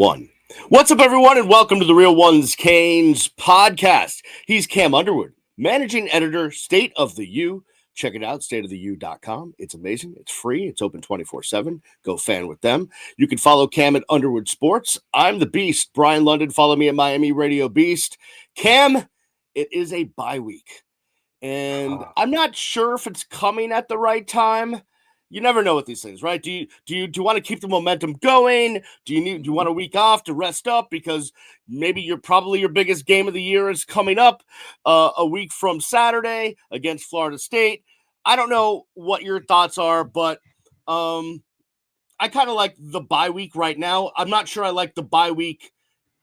One. What's up, everyone, and welcome to the Real Ones Canes podcast. He's Cam Underwood, managing editor, State of the U. Check it out, stateoftheu.com. It's amazing. It's free. It's open 24/7. Go fan with them. You can follow Cam at Underwood Sports. I'm the Beast, Brian London. Follow me at Miami Radio Beast. Cam, it is a bye week, and I'm not sure if it's coming at the right time. You never know with these things, right? Do you want to keep the momentum going? Do you want a week off to rest up because maybe your biggest game of the year is coming up a week from Saturday against Florida State? I don't know what your thoughts are, but I kind of like the bye week right now. I'm not sure I like the bye week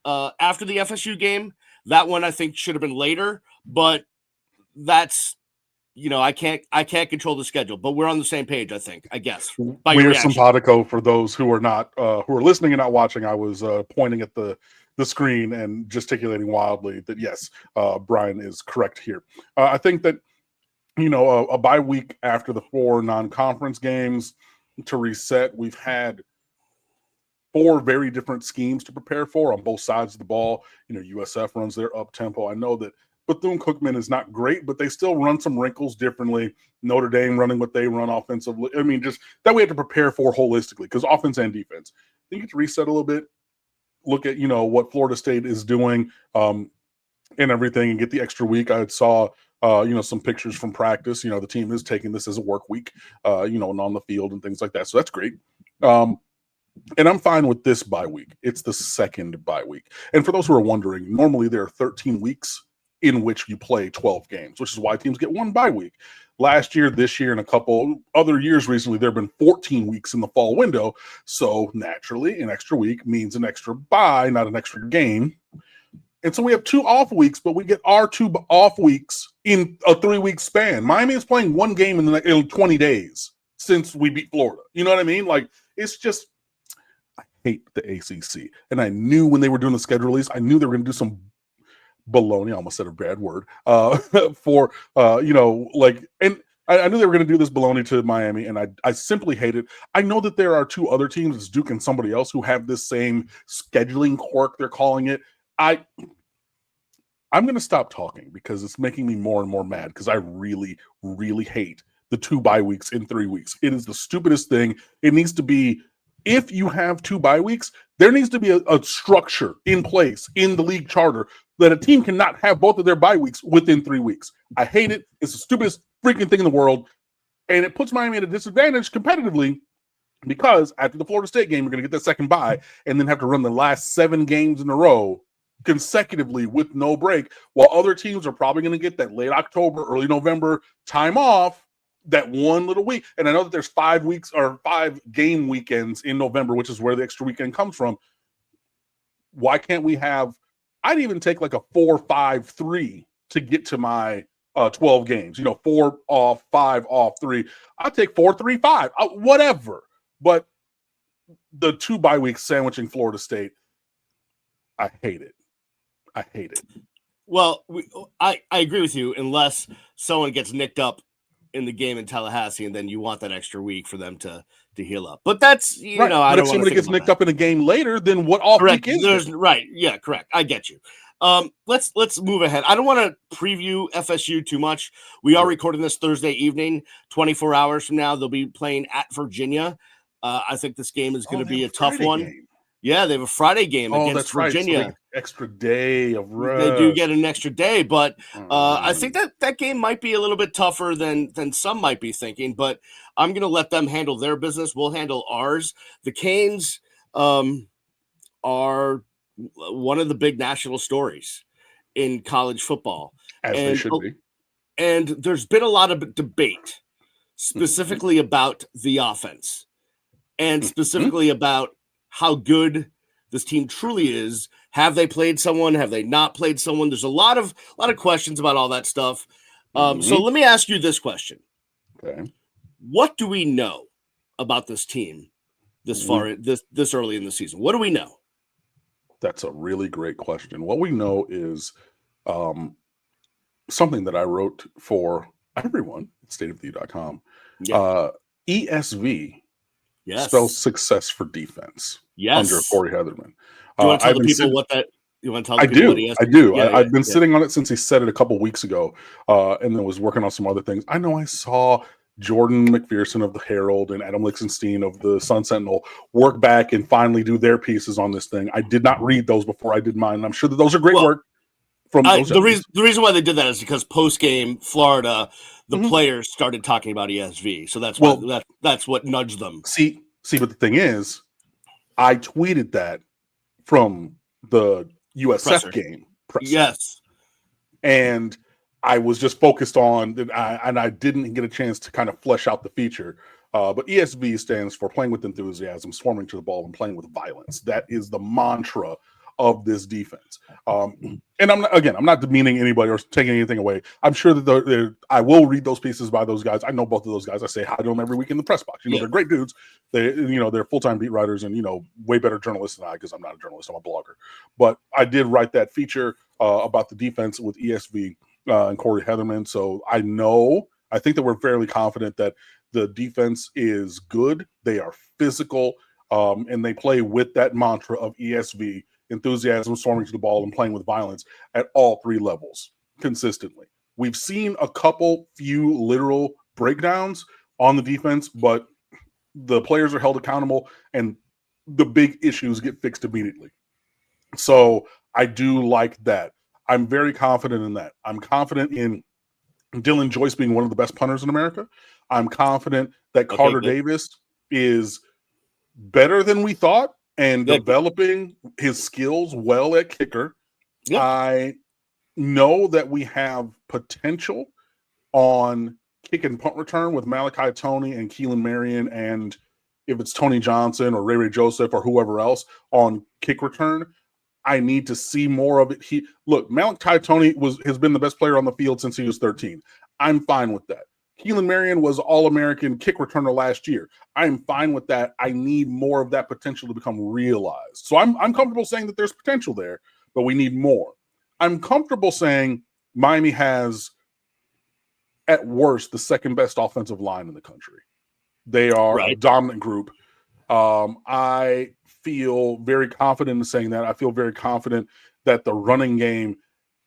after the FSU game. That one I think should have been later, but that's. I can't control the schedule, but we're on the same page, I think, I guess. We are simpatico for those who are not who are listening and not watching. I was pointing at the screen and gesticulating wildly that yes, Brian is correct here. I think that a bye week after the 4 non-conference games to reset. We've had 4 very different schemes to prepare for on both sides of the ball. USF runs their up tempo. I know that Bethune-Cookman is not great, but they still run some wrinkles differently. Notre Dame running what they run offensively. I mean, just that we have to prepare for holistically because offense and defense. You get to reset a little bit, look at, what Florida State is doing and everything and get the extra week. I saw, some pictures from practice. The team is taking this as a work week, and on the field and things like that. So that's great. And I'm fine with this bye week. It's the second bye week. And for those who are wondering, normally there are 13 weeks in which you play 12 games, which is why teams get 1 bye week. Last year, this year, and a couple other years recently, there have been 14 weeks in the fall window. So naturally, an extra week means an extra bye, not an extra game. And so we have 2 off weeks, but we get our 2 off weeks in a 3-week span. Miami is playing 1 game in 20 days since we beat Florida. You know what I mean? Like, it's just, I hate the ACC. And I knew when they were doing the schedule release, I knew they were going to do some baloney. I almost said a bad word and I knew they were going to do this baloney to Miami, and I simply hate it. I know that there are 2 other teams, it's Duke and somebody else, who have this same scheduling quirk, they're calling it. I'm going to stop talking because it's making me more and more mad because I really, really hate the 2 bye weeks in 3 weeks. It is the stupidest thing. It needs to be, if you have 2 bye weeks, there needs to be a structure in place in the league charter that a team cannot have both of their bye weeks within 3 weeks. I hate it. It's the stupidest freaking thing in the world. And it puts Miami at a disadvantage competitively because after the Florida State game, you're going to get that second bye and then have to run the last 7 games in a row consecutively with no break, while other teams are probably going to get that late October, early November time off, that 1 little week. And I know that there's 5 weeks or 5 game weekends in November, which is where the extra weekend comes from. Why can't we have, I'd even take like a 4-5-3 to get to my 12 games, 4 off, 5 off, 3. I'll take 4-3-5, whatever. But the 2 bye weeks sandwiching Florida State, I hate it. I hate it. Well, I agree with you unless someone gets nicked up in the game in Tallahassee, and then you want that extra week for them to heal up. But that's, right. I don't if somebody gets nicked up in a game later, then what off correct. Week is there? Right. Yeah, correct. I get you. Let's move ahead. I don't want to preview FSU too much. We are recording this Thursday evening. 24 hours from now, they'll be playing at Virginia. I think this game is going to be a tough one. Game. Yeah, they have a Friday game against Virginia. Right. So extra day of rest. They do get an extra day, but I think that game might be a little bit tougher than some might be thinking. But I'm going to let them handle their business. We'll handle ours. The Canes are one of the big national stories in college football. They should be. And there's been a lot of debate specifically about the offense and specifically about how good this team truly is. Have they played someone? Have they not played someone? There's a lot of questions about all that stuff. So let me ask you this question. Okay. What do we know about this team this early in the season? What do we know? That's a really great question. What we know is something that I wrote for everyone at stateoftheu.com. ESV spells success for defense. under Yes. Corey Heatherman. Do you want to tell I've the been people sitting, what that? You want to tell I the people what do. he has? I do. Yeah, I've been sitting on it since he said it a couple weeks ago, and then was working on some other things. I know I saw Jordan McPherson of the Herald and Adam Lichtenstein of the Sun Sentinel work back and finally do their pieces on this thing. I did not read those before I did mine. And I'm sure that those are great work from those the reason why they did that is because post game Florida, the Mhm. players started talking about ESV, so that's Well, why that's what nudged them. See, but the thing is, I tweeted that from the USF Presser. game presser. Yes. And I was just focused on, and I didn't get a chance to kind of flesh out the feature. But ESV stands for playing with enthusiasm, swarming to the ball, and playing with violence. That is the mantra of this defense. And I'm not demeaning anybody or taking anything away. I'm sure that I will read those pieces by those guys. I know both of those guys. I say hi to them every week in the press box. They're great dudes. They're full-time beat writers and way better journalists than I, because I'm not a journalist. I'm a blogger. But I did write that feature about the defense with ESV and Corey Heatherman. So I think that we're fairly confident that the defense is good. They are physical, and they play with that mantra of ESV, enthusiasm, swarming to the ball, and playing with violence at all three levels consistently. We've seen a few literal breakdowns on the defense, but the players are held accountable and the big issues get fixed immediately. So I do like that. I'm very confident in that. I'm confident in Dylan Joyce being one of the best punters in America. I'm confident that Carter Davis is better than we thought and developing his skills well at kicker. Yep. I know that we have potential on kick and punt return with Malachi Tony and Keelan Marion, and if it's Tony Johnson or Ray Joseph or whoever else on kick return. I need to see more of it. Malachi Tony has been the best player on the field since he was 13. I'm fine with that. Keelan Marion was All-American kick returner last year. I'm fine with that. I need more of that potential to become realized. So I'm comfortable saying that there's potential there, but we need more. I'm comfortable saying Miami has, at worst, the second best offensive line in the country. They are a dominant group. I feel very confident in saying that. I feel very confident that the running game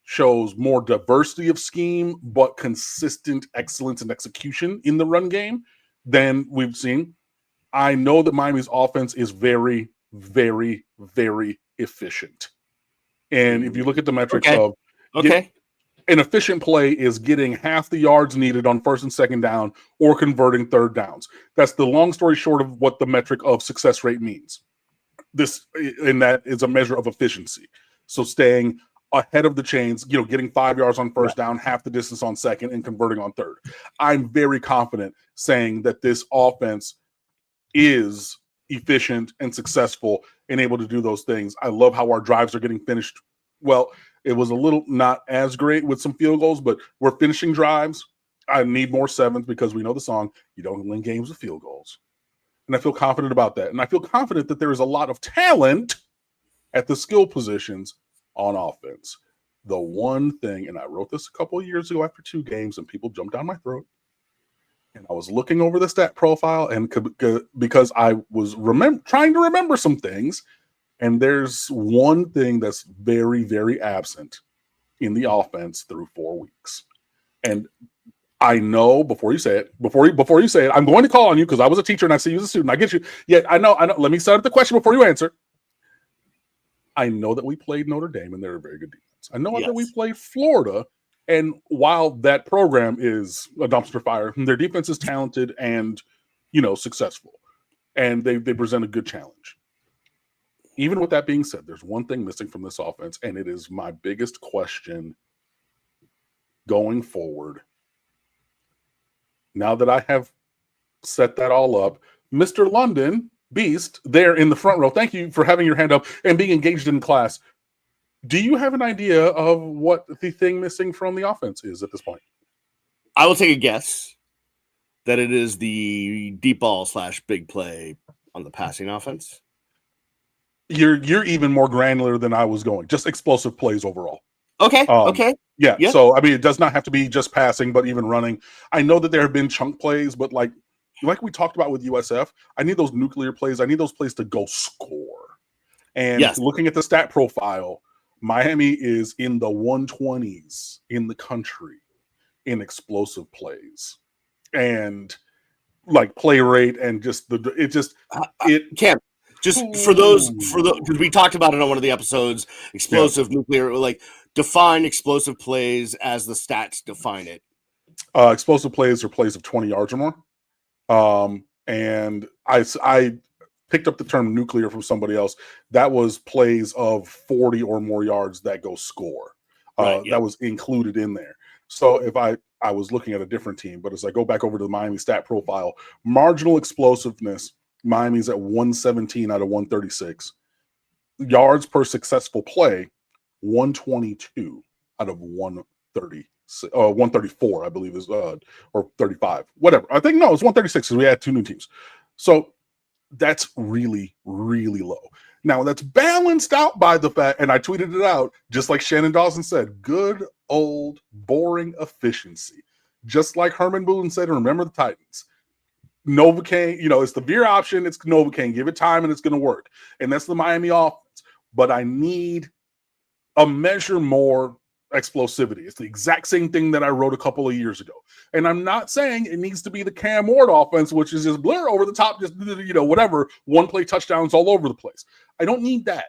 shows more diversity of scheme, but consistent excellence and execution in the run game than we've seen. I know that Miami's offense is very, very, very efficient. And if you look at the metrics of an efficient play is getting half the yards needed on first and second down or converting third downs. That's the long story short of what the metric of success rate means. That is a measure of efficiency. So staying ahead of the chains, getting 5 yards on first down, half the distance on second, and converting on third. I'm very confident saying that this offense is efficient and successful and able to do those things. I love how our drives are getting finished. Well, it was a little not as great with some field goals, but we're finishing drives. I need more sevens because we know the song, you don't win games with field goals. And I feel confident about that. And I feel confident that there is a lot of talent at the skill positions on offense. The one thing, and I wrote this a couple of years ago after 2 games, and people jumped down my throat. And I was looking over the stat profile, and because I was trying to remember some things, and there's one thing that's very, very absent in the offense through 4 weeks. And I know before you say it, I'm going to call on you because I was a teacher and I see you as a student. I get you. Yeah, I know. Let me set up the question before you answer. I know that we played Notre Dame and they're a very good defense. I know that we played Florida, and while that program is a dumpster fire, their defense is talented and, successful, and they present a good challenge. Even with that being said, there's one thing missing from this offense, and it is my biggest question going forward. Now that I have set that all up, Mr. London Beast there in the front row, thank you for having your hand up and being engaged in class. Do you have an idea of what the thing missing from the offense is at this point? I will take a guess that it is the deep ball / big play on the passing offense. You're even more granular than I was going. Just explosive plays overall. Okay. Yeah. So it does not have to be just passing, but even running. I know that there have been chunk plays, but like we talked about with USF, I need those nuclear plays. I need those plays to go score. And Yes. looking at the stat profile, Miami is in the 120s in the country in explosive plays and like play rate and just Cam, just for because we talked about it on one of the episodes, explosive nuclear, like define explosive plays as the stats define it. Explosive plays are plays of 20 yards or more. And I picked up the term nuclear from somebody else. That was plays of 40 or more yards that go score. That was included in there. So if I was looking at a different team, but as I go back over to the Miami stat profile, marginal explosiveness, Miami's at 117 out of 136. Yards per successful play, 122 out of 134, I believe is, or 35, whatever. I think, no, it's 136 because we had 2 new teams. So that's really, really low. Now, that's balanced out by the fact, and I tweeted it out, just like Shannon Dawson said, good old boring efficiency. Just like Herman Boone said, remember the Titans. Novocaine, it's the veer option, it's Novocaine. Give it time and it's going to work. And that's the Miami offense. But I need a measure more explosivity. It's the exact same thing that I wrote a couple of years ago. And I'm not saying it needs to be the Cam Ward offense, which is just blur over the top, just, whatever, one play touchdowns all over the place. I don't need that.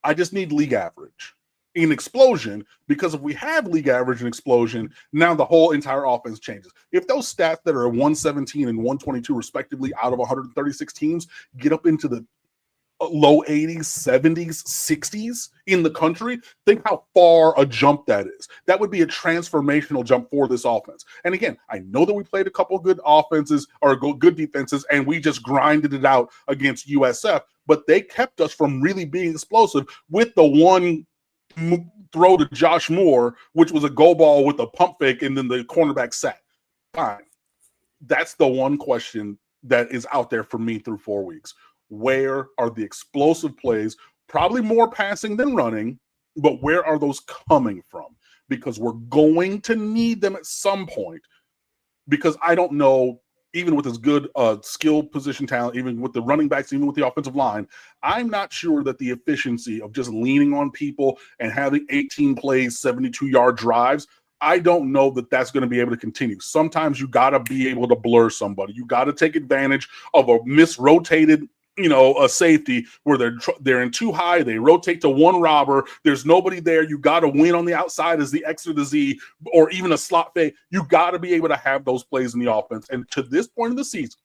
I just need league average in explosion, because if we have league average and explosion, now the whole entire offense changes. If those stats that are 117 and 122 respectively out of 136 teams get up into the low 80s, 70s, 60s in the country, think how far a jump that is. That would be a transformational jump for this offense. And again, I know that we played a couple of good offenses or good defenses, and we just grinded it out against USF, but they kept us from really being explosive with the one throw to Josh Moore, which was a go ball with a pump fake, and then the cornerback sat. Fine. That's the one question that is out there for me through 4 weeks. Where are the explosive plays? Probably more passing than running, but where are those coming from? Because we're going to need them at some point. Because I don't know, even with as good skill position talent, even with the running backs, even with the offensive line, I'm not sure that the efficiency of just leaning on people and having 18 plays, 72-yard drives, I don't know that that's going to be able to continue. Sometimes you got to be able to blur somebody. You got to take advantage of a misrotated, a safety where they're in too high, they rotate to one robber, there's nobody there, you got to win on the outside as the X or the Z, or even a slot fade. You got to be able to have those plays in the offense. And to this point of the season,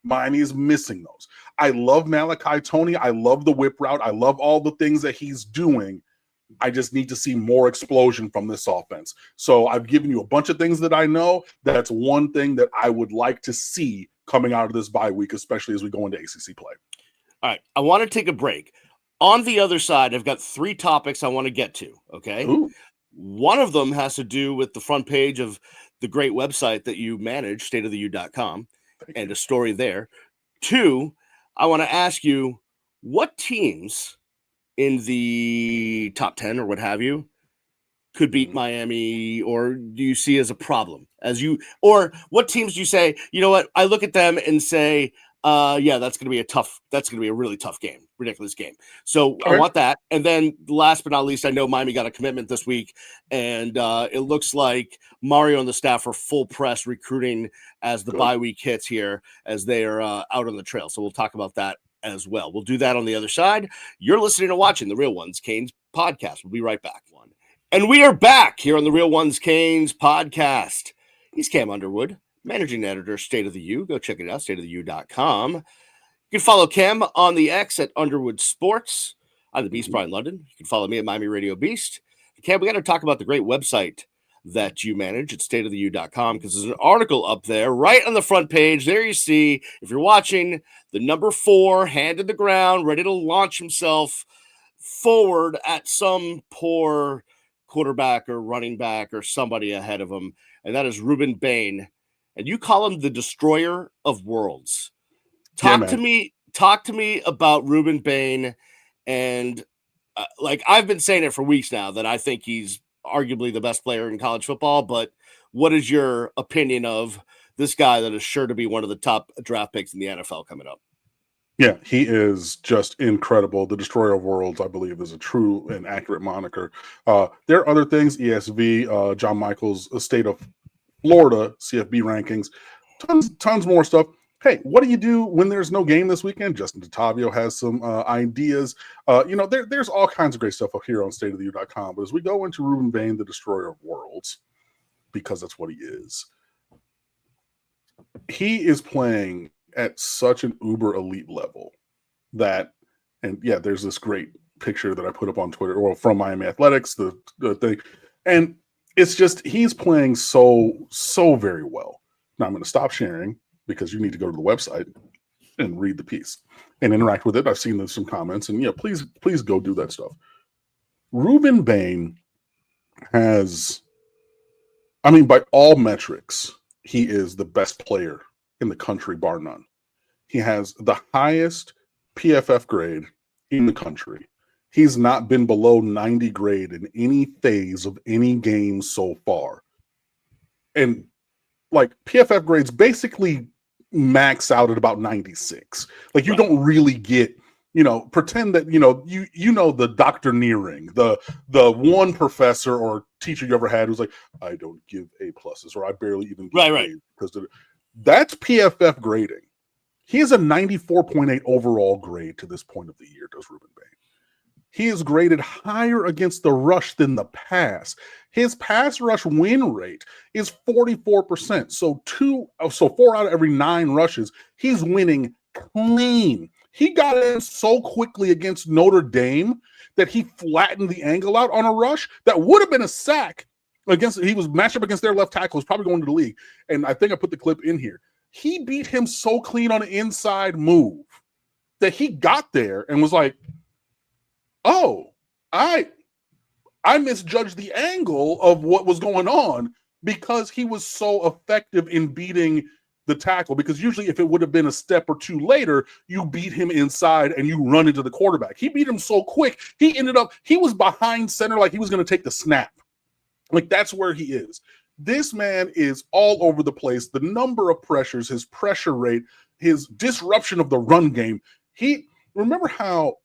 Miami is missing those. I love Malachi Tony. I love the whip route. I love all the things that he's doing. I just need to see more explosion from this offense. So I've given you a bunch of things that I know. That's one thing that I would like to see coming out of this bye week, especially as we go into ACC play. All right, I want to take a break. On the other side, I've got 3 topics I want to get to, okay? Ooh. One of them has to do with the front page of the great website that you manage, stateoftheu.com, and a story there. 2, I want to ask you, what teams in the top 10 or what have you could beat Miami, or do you see as a problem? Or what teams do you say, you know what, I look at them and say, yeah, that's going to be a really tough game, ridiculous game. So I want that. And then last but not least, I know Miami got a commitment this week, and it looks like Mario and the staff are full press recruiting as the bye week hits here, as they are out on the trail. So we'll talk about that as well. We'll do that on the other side. You're listening and watching the Real Ones Canes podcast. We'll be right back. And we are back here on the Real Ones Canes podcast. He's Cam Underwood, managing editor, State of the U. Go check it out, stateoftheu.com. You can follow Cam on the X at Underwood Sports. I'm the Beast, Brian London. You can follow me at Miami Radio Beast. Cam, we got to talk about the great website that you manage at stateoftheu.com, because there's an article up there right on the front page. There you see, if you're watching, the number 4, hand in the ground, ready to launch himself forward at some poor quarterback or running back or somebody ahead of him, and that is Rueben Bain. And you call him the destroyer of worlds. Talk to me about Rueben Bain. And I've been saying it for weeks now that I think he's arguably the best player in college football, but what is your opinion of this guy that is sure to be one of the top draft picks in the NFL coming up? Yeah, he is just incredible. The Destroyer of Worlds, I believe, is a true and accurate moniker. There are other things, ESV, John Michael's State of Florida CFB rankings, tons more stuff. Hey, what do you do when there's no game this weekend? Justin DeTavio has some ideas. There's all kinds of great stuff up here on stateoftheu.com. But as we go into Rueben Bain, the Destroyer of Worlds, because that's what he is playing at such an uber elite level that, and yeah, there's this great picture that I put up on Twitter, or from Miami Athletics, the thing, and it's just he's playing so very well. Now I'm going to stop sharing because you need to go to the website and read the piece and interact with it. I've seen some comments, and yeah, please go do that stuff. Rueben Bain has, I mean, by all metrics, he is the best player in the country, bar none. He has the highest PFF grade in the country. He's not been below 90 grade in any phase of any game so far. And like PFF grades basically max out at about 96. Like you don't really get, pretend that, the doctrineering, the one professor or teacher you ever had who's like, I don't give A pluses, or I barely even give right. Because that's PFF grading. He has a 94.8 overall grade to this point of the year, does Rueben Bain. He is graded higher against the rush than the pass. His pass rush win rate is 44%. So 4 out of every 9 rushes, he's winning clean. He got in so quickly against Notre Dame that he flattened the angle out on a rush that would have been a sack. He was matched up against their left tackle, who's probably going to the league. And I think I put the clip in here. He beat him so clean on an inside move that he got there and was like, oh, I misjudged the angle of what was going on, because he was so effective in beating the tackle. Because usually if it would have been a step or two later, you beat him inside and you run into the quarterback. He beat him so quick, he was behind center like he was going to take the snap. Like that's where he is. This man is all over the place. The number of pressures, his pressure rate, his disruption of the run game. Remember how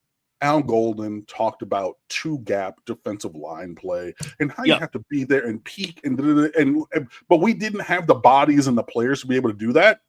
Al Golden talked about 2-gap defensive line play and how you have to be there and peak but we didn't have the bodies and the players to be able to do that.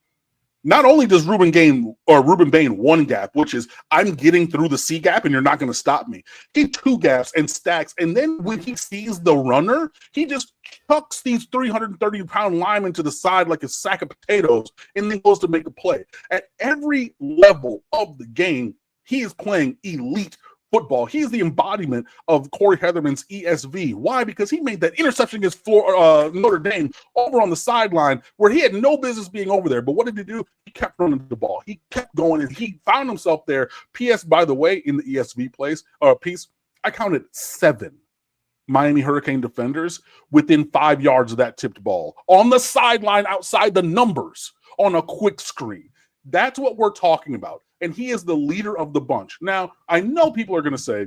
Not only does Rueben Bain 1-gap, which is I'm getting through the C gap and you're not going to stop me. He 2 gaps and stacks, and then when he sees the runner, he just chucks these 330-pound linemen to the side like a sack of potatoes and then goes to make a play. At every level of the game, he is playing elite football. He's the embodiment of Corey Heatherman's ESV. Why? Because he made that interception against Notre Dame over on the sideline where he had no business being over there. But what did he do? He kept running the ball. He kept going, and he found himself there. P.S. By the way, in the ESV piece, I counted 7 Miami Hurricane defenders within 5 yards of that tipped ball on the sideline outside the numbers on a quick screen. That's what we're talking about. And he is the leader of the bunch. Now, I know people are going to say,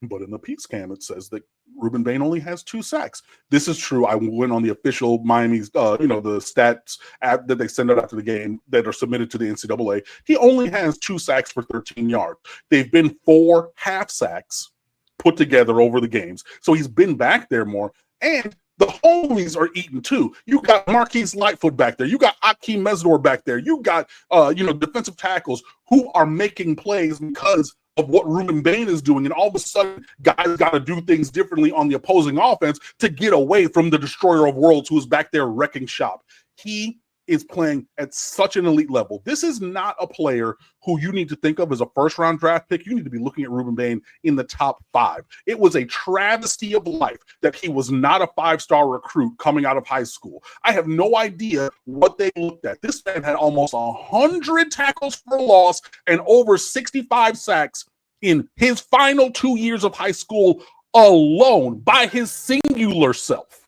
but in the piece cam, it says that Rueben Bain only has 2 sacks. This is true. I went on the official Miami's, the stats app that they send out after the game that are submitted to the NCAA. He only has 2 sacks for 13 yards. They've been 4 half sacks put together over the games. So he's been back there more. And the homies are eating too. You got Marquise Lightfoot back there. You got Akeem Mesdor back there. You got, defensive tackles who are making plays because of what Rueben Bain is doing. And all of a sudden, guys got to do things differently on the opposing offense to get away from the Destroyer of Worlds who's back there wrecking shop. He is playing at such an elite level. This is not a player who you need to think of as a first-round draft pick. You need to be looking at Rueben Bain in the top 5. It was a travesty of life that he was not a 5-star recruit coming out of high school. I have no idea what they looked at. This man had almost 100 tackles for loss and over 65 sacks in his final 2 years of high school alone by his singular self.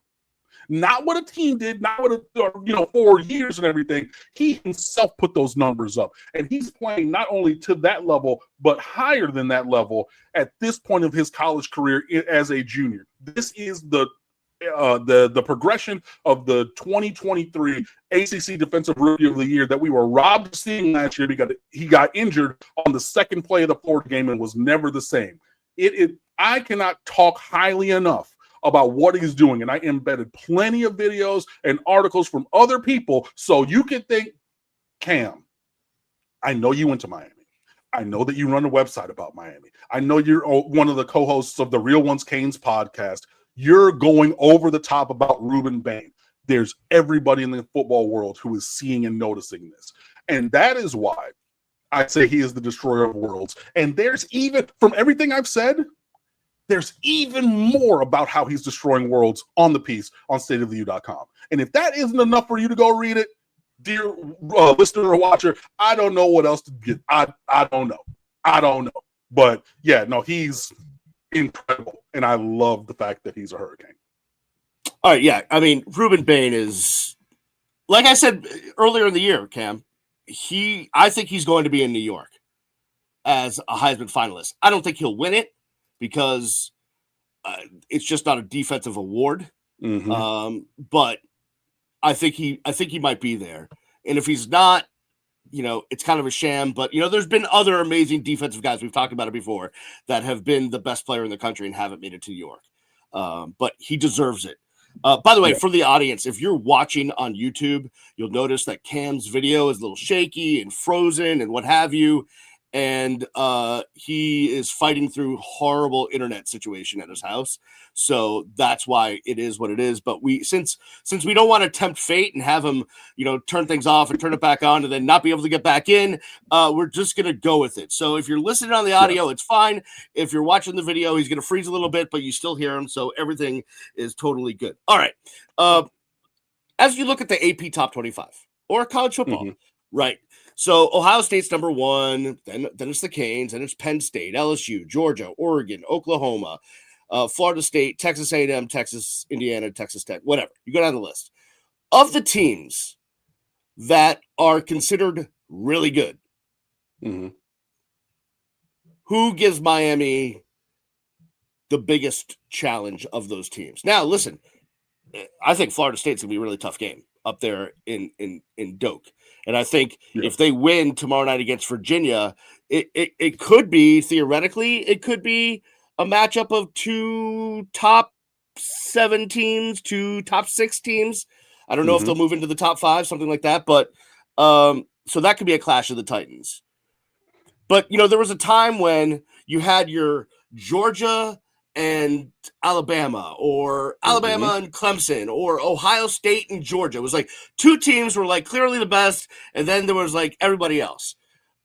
Not what a team did, not what 4 years and everything. He himself put those numbers up. And he's playing not only to that level, but higher than that level at this point of his college career as a junior. This is the the progression of the 2023 ACC Defensive Rookie of the Year that we were robbed of seeing last year because he got injured on the second play of the Florida game and was never the same. I cannot talk highly enough about what he's doing, and I embedded plenty of videos and articles from other people so you can think, Cam, I know you went to Miami. I know that you run a website about Miami. I know you're one of the co-hosts of the Real Ones Canes podcast. You're going over the top about Rueben Bain. There's everybody in the football world who is seeing and noticing this. And that is why I say he is the destroyer of worlds. And there's even, from everything I've said, there's even more about how he's destroying worlds on the piece on stateoftheu.com. And if that isn't enough for you to go read it, dear listener or watcher, I don't know what else to get. I don't know. But yeah, no, he's incredible. And I love the fact that he's a Hurricane. All right, yeah. I mean, Rueben Bain is, like I said earlier in the year, Cam, I think he's going to be in New York as a Heisman finalist. I don't think he'll win it because it's just not a defensive award. Mm-hmm. But I think he might be there. And if he's not, it's kind of a sham. But, there's been other amazing defensive guys, we've talked about it before, that have been the best player in the country and haven't made it to New York. But he deserves it. By the way, for the audience, if you're watching on YouTube, you'll notice that Cam's video is a little shaky and frozen and what have you. And he is fighting through horrible internet situation at his house. So that's why it is what it is. But since we don't want to tempt fate and have him, turn things off and turn it back on and then not be able to get back in, we're just going to go with it. So if you're listening on the audio, it's fine. If you're watching the video, he's going to freeze a little bit, but you still hear him. So everything is totally good. All right. As you look at the AP Top 25 or college football, right? So Ohio State's number one, then it's the Canes, then it's Penn State, LSU, Georgia, Oregon, Oklahoma, Florida State, Texas A&M, Texas, Indiana, Texas Tech, whatever. You go down the list. Of the teams that are considered really good, who gives Miami the biggest challenge of those teams? Now, listen, I think Florida State's going to be a really tough game up there in Doak. And I think if they win tomorrow night against Virginia, it could be, theoretically, it could be a matchup of two top 7 teams, two top 6 teams. I don't know if they'll move into the top 5, something like that. But so that could be a clash of the Titans. But, there was a time when you had your Georgia and Alabama, or Alabama and Clemson, or Ohio State and Georgia. It was like 2 teams were like clearly the best, and then there was like everybody else.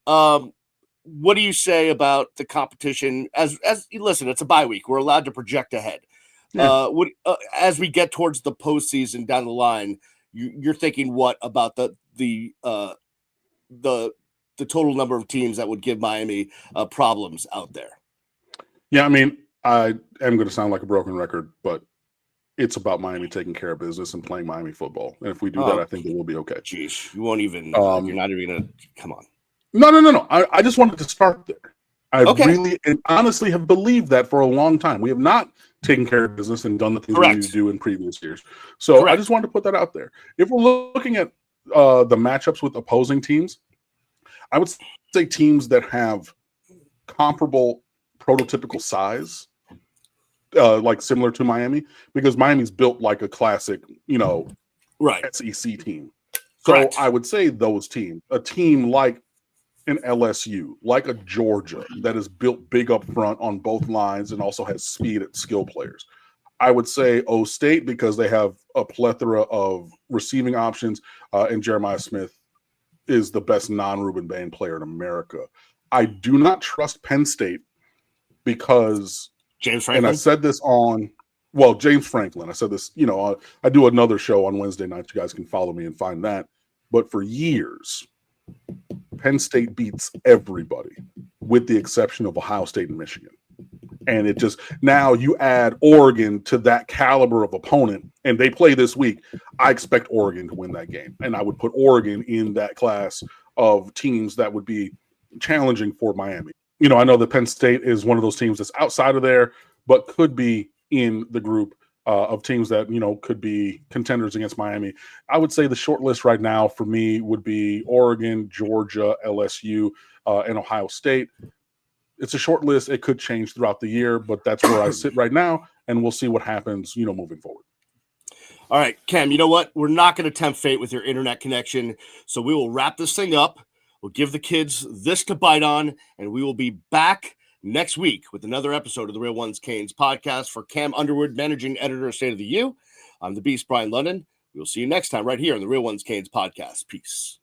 What do you say about the competition? As listen, it's a bye week. We're allowed to project ahead. As we get towards the postseason down the line, you're thinking what about the total number of teams that would give Miami problems out there? Yeah, I mean, I am going to sound like a broken record, but it's about Miami taking care of business and playing Miami football. And if we do that, I think it will be okay. Geez, you won't even. You're not even going to come on. No. I just wanted to start there. I really and honestly have believed that for a long time. We have not taken care of business and done the things we need to do in previous years. So I just wanted to put that out there. If we're looking at the matchups with opposing teams, I would say teams that have comparable prototypical size, like similar to Miami, because Miami's built like a classic, SEC team. So I would say those teams, a team like an LSU, like a Georgia that is built big up front on both lines and also has speed at skill players. I would say O State because they have a plethora of receiving options, and Jeremiah Smith is the best non-Rueben Bain player in America. I do not trust Penn State because James Franklin. And I said this James Franklin. I said this, I do another show on Wednesday nights. You guys can follow me and find that. But for years, Penn State beats everybody with the exception of Ohio State and Michigan. And now you add Oregon to that caliber of opponent and they play this week. I expect Oregon to win that game. And I would put Oregon in that class of teams that would be challenging for Miami. I know that Penn State is one of those teams that's outside of there, but could be in the group of teams that, could be contenders against Miami. I would say the short list right now for me would be Oregon, Georgia, LSU, and Ohio State. It's a short list. It could change throughout the year, but that's where I sit right now, and we'll see what happens, moving forward. All right, Cam, you know what? We're not going to tempt fate with your internet connection, so we will wrap this thing up. We'll give the kids this to bite on, and we will be back next week with another episode of the Real Ones Canes podcast. For Cam Underwood, managing editor of State of the U, I'm the Beast, Brian London. We will see you next time right here on the Real Ones Canes podcast. Peace.